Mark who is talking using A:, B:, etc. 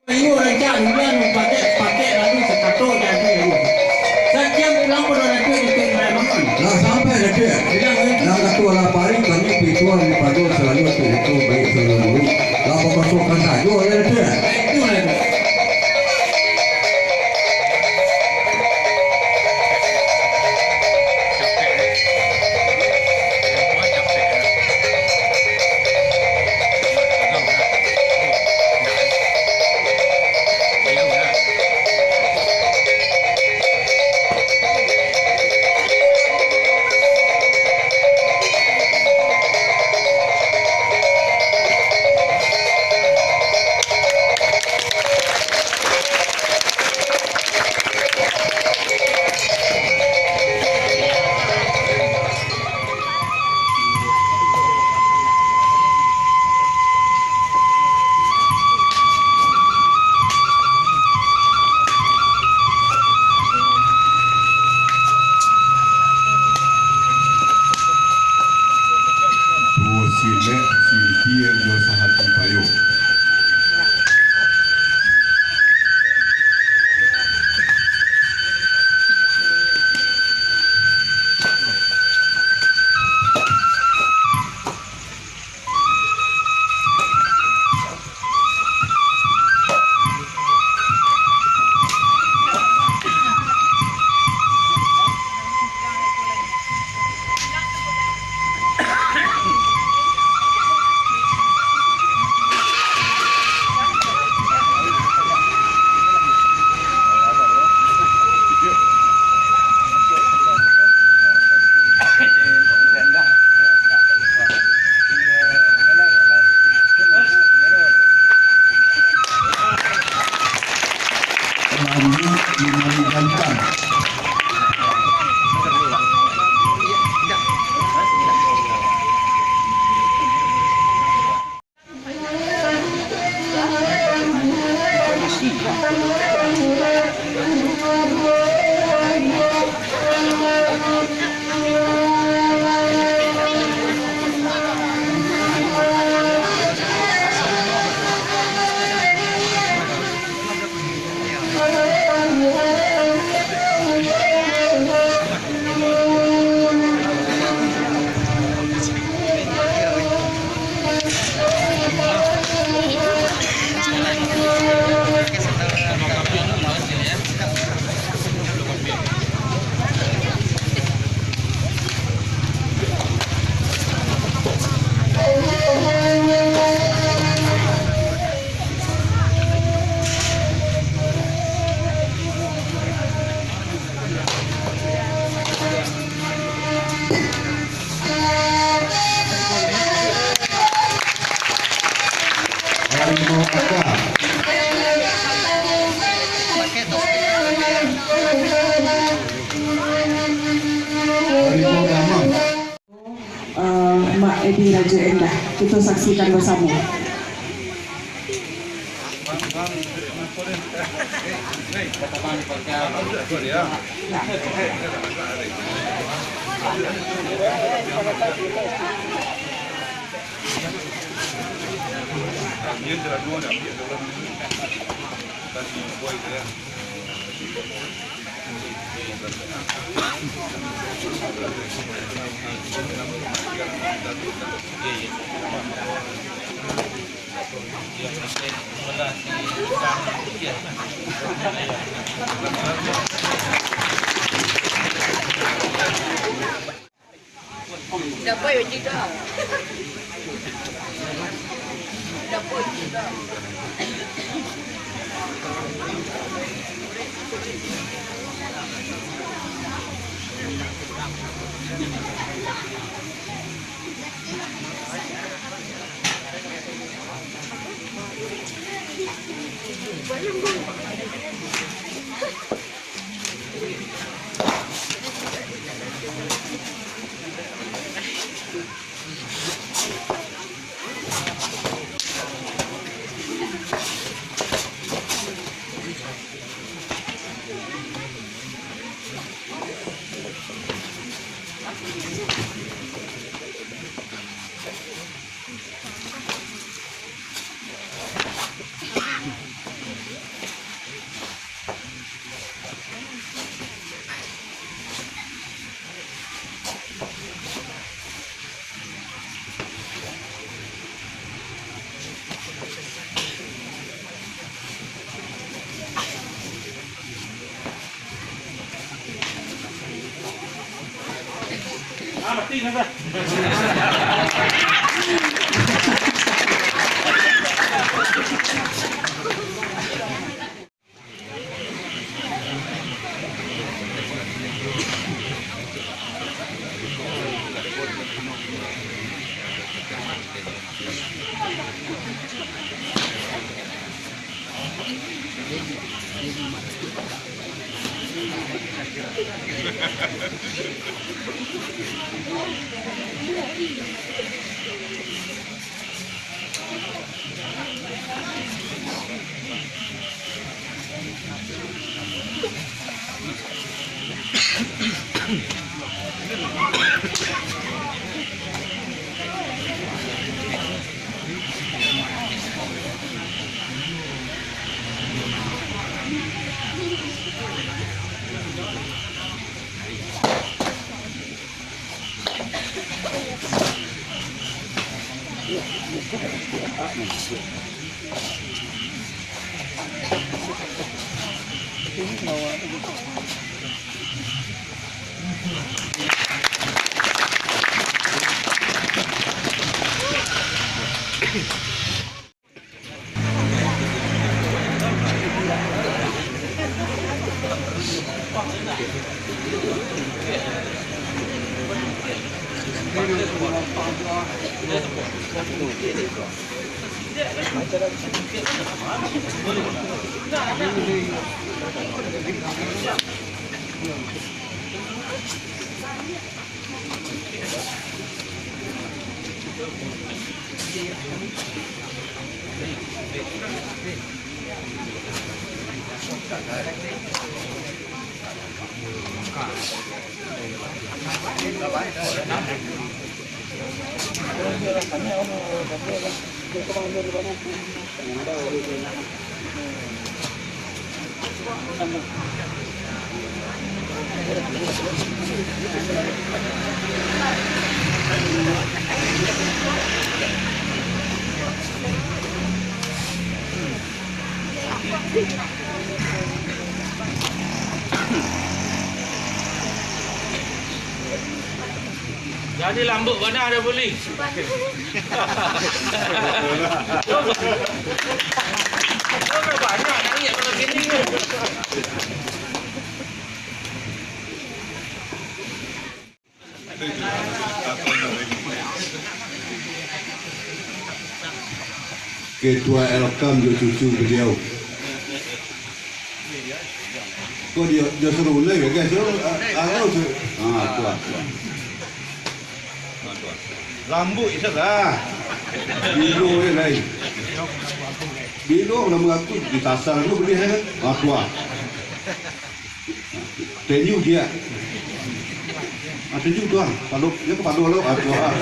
A: Ayo rencana bulan pakai lalu sekato dan tu. Setiap pulang pada nanti itu memang.
B: Nah sampai nanti. Nah katu ala paling kami pituan di padu selalu itu baik selalu. Lah pemasukan saja oleh nanti.
A: Itu nanti.
C: Mbak Edi Raja Endah, kita saksikan bersama.
D: Dapat juga. Dapat juga.
E: mati kan. Jadi lambuk mana ada boleh? Oh, banyak nangis kalau gini.
B: Ketua Elkam dia cucu beliau. Kau dia suruh lagi guys, suruh tu. Tuan. Rambut isa dah. Bilo yang lain. Bilo nak mengaku di tasar tu beli kan? Tuan. Tenyu dia. Tenyu tuan. Palu dia ke palu lo? Tuan.